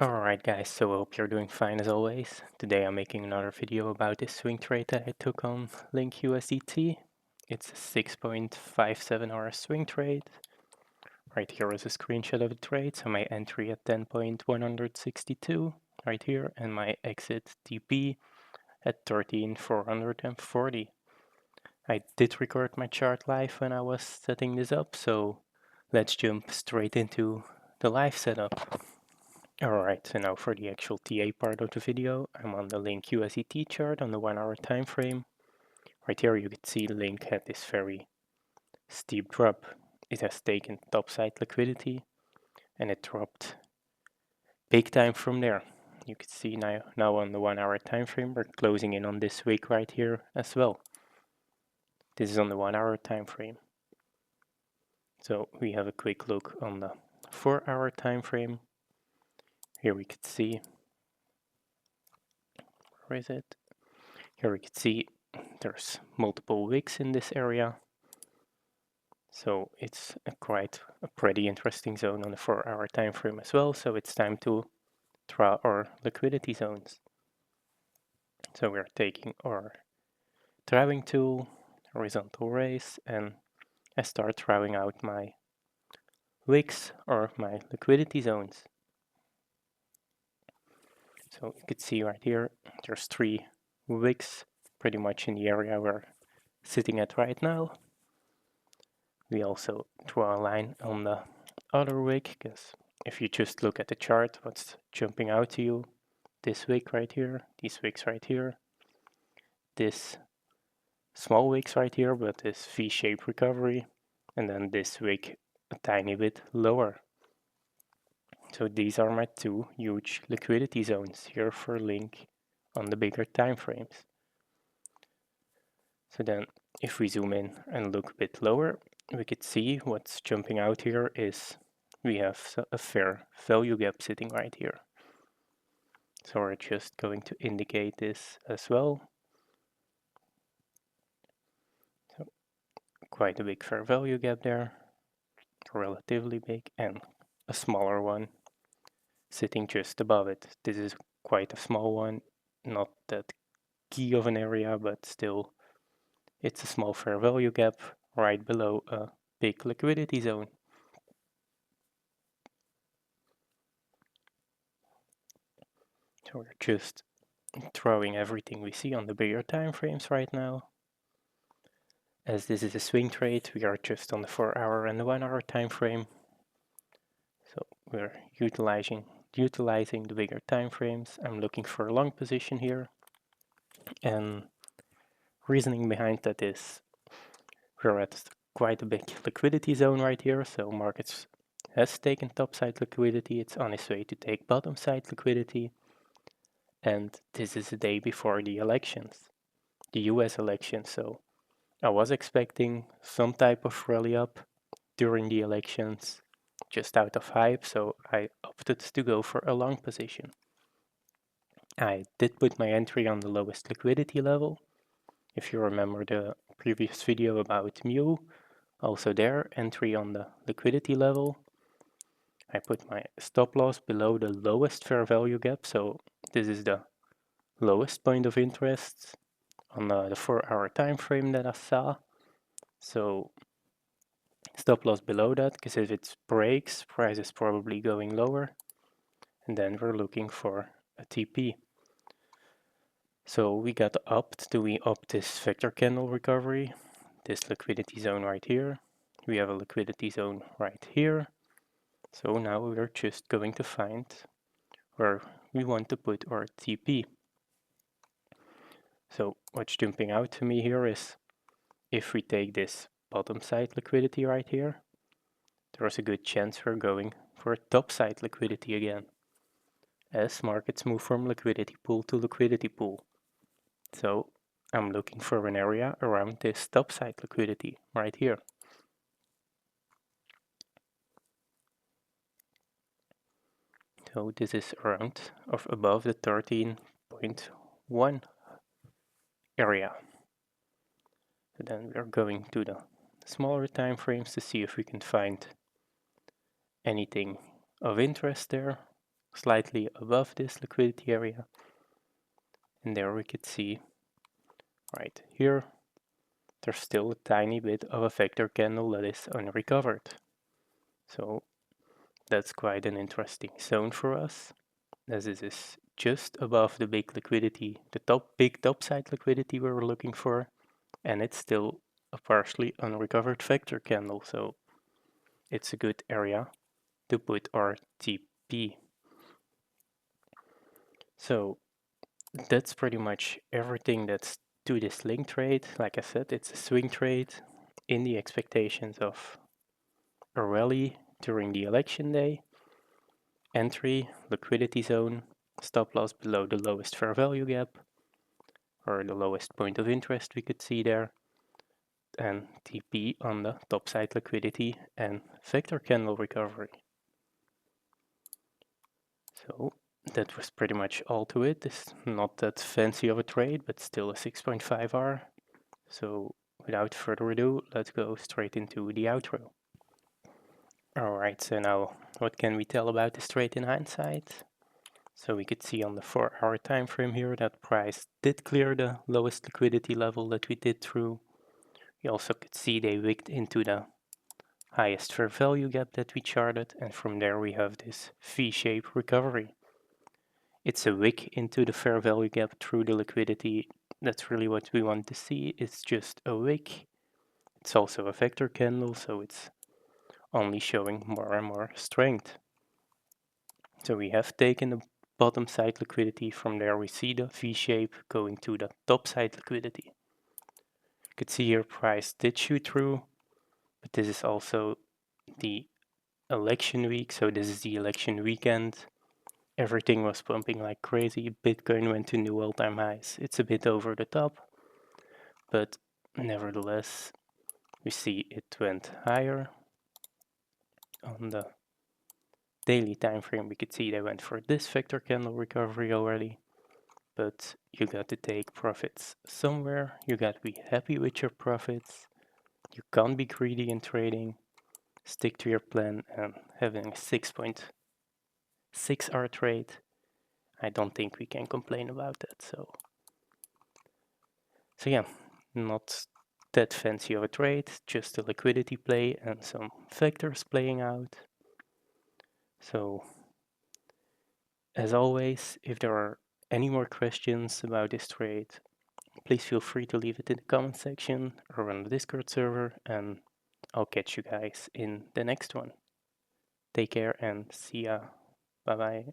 Alright guys, so I hope you're doing fine as always. Today I'm making another video about this swing trade that I took on LINK USDT. It's a 6.57 hour swing trade. Right here is a screenshot of the trade, so my entry at 10.162 right here, and my exit TP at 13.440. I did record my chart live when I was setting this up, so let's jump straight into the live setup. Alright, so now for the actual TA part of the video, I'm on the LINK USDT chart on the 1 hour time frame. Right here you can see LINK had this very steep drop. It has taken topside liquidity and it dropped big time from there. You can see now on the 1 hour time frame we're closing in on this wick right here as well. This is on the 1 hour time frame. So we have a quick look on the 4 hour time frame. Here we could see, where is it? Here we can see there's multiple wicks in this area. So it's quite a pretty interesting zone on the 4 hour time frame as well. So it's time to draw our liquidity zones. So we're taking our drawing tool, horizontal raise, and I start drawing out my wicks or my liquidity zones. So you can see right here, there's 3 wicks pretty much in the area we're sitting at right now. We also draw a line on the other wick, because if you just look at the chart, what's jumping out to you, this wick right here, these wicks right here, this small wicks right here, but this V-shaped recovery, and then this wick a tiny bit lower. So these are my 2 huge liquidity zones here for LINK on the bigger time frames. So then if we zoom in and look a bit lower, we could see what's jumping out here is we have a fair value gap sitting right here. So we're just going to indicate this as well. So quite a big fair value gap there, relatively big, and a smaller one sitting just above it. This is quite a small one, not that key of an area, but still it's a small fair value gap right below a big liquidity zone. So we're just throwing everything we see on the bigger time frames right now. As this is a swing trade, we are just on the 4 hour and the 1 hour time frame. So we're utilizing the bigger time frames. I'm looking for a long position here. And reasoning behind that is we're at quite a big liquidity zone right here. So markets has taken topside liquidity. It's on its way to take bottom side liquidity. And this is the day before the elections, the US election. So I was expecting some type of rally up during the elections, just out of hype, so I opted to go for a long position. I did put my entry on the lowest liquidity level. If you remember the previous video about Mu, also there, entry on the liquidity level. I put my stop loss below the lowest fair value gap, so this is the lowest point of interest on the 4 hour time frame that I saw. So stop loss below that, because if it breaks, price is probably going lower. And then we're looking for a TP. So we got upped. Do we up this vector candle recovery? This liquidity zone right here. We have a liquidity zone right here. So now we're just going to find where we want to put our TP. So what's jumping out to me here is if we take this bottom side liquidity right here, there's a good chance we're going for top side liquidity again, as markets move from liquidity pool to liquidity pool. So I'm looking for an area around this top side liquidity right here. So this is around of above the 13.1 area. So then we're going to the smaller time frames to see if we can find anything of interest there. slightly above this liquidity area. And there we could see right here, there's still a tiny bit of a vector candle that is unrecovered. So that's quite an interesting zone for us, as this is just above the big liquidity, the big topside liquidity we were looking for, and it's still a partially unrecovered vector candle, so it's a good area to put our TP. So that's pretty much everything that's to this link trade. Like I said, it's a swing trade in the expectations of a rally during the election day. Entry, liquidity zone, stop loss below the lowest fair value gap, or the lowest point of interest we could see there, and TP on the topside liquidity and vector candle recovery. So that was pretty much all to it. It's not that fancy of a trade, but still a 6.5R. So without further ado, let's go straight into the outro. Alright, so now what can we tell about this trade in hindsight? So we could see on the 4-hour time frame here that price did clear the lowest liquidity level that we did through. We also could see they wicked into the highest fair value gap that we charted, and from there we have this V-shaped recovery. It's a wick into the fair value gap through the liquidity. That's really what we want to see. It's just a wick. It's also a vector candle, so it's only showing more and more strength. So we have taken the bottom side liquidity. From there we see the V shape going to the top side liquidity. You could see here price did shoot through, but this is also the election week, so this is the election weekend. Everything was pumping like crazy. Bitcoin went to new all-time highs. It's a bit over the top, but nevertheless we see it went higher. On the daily time frame we could see they went for this vector candle recovery already, but you got to take profits somewhere. You got to be happy with your profits. You can't be greedy in trading. Stick to your plan, and having a 6.6R trade, I don't think we can complain about that. So yeah, not that fancy of a trade, just a liquidity play and some vectors playing out. So as always, if there are any more questions about this trade, please feel free to leave it in the comment section or on the Discord server, and I'll catch you guys in the next one. Take care and see ya. Bye bye.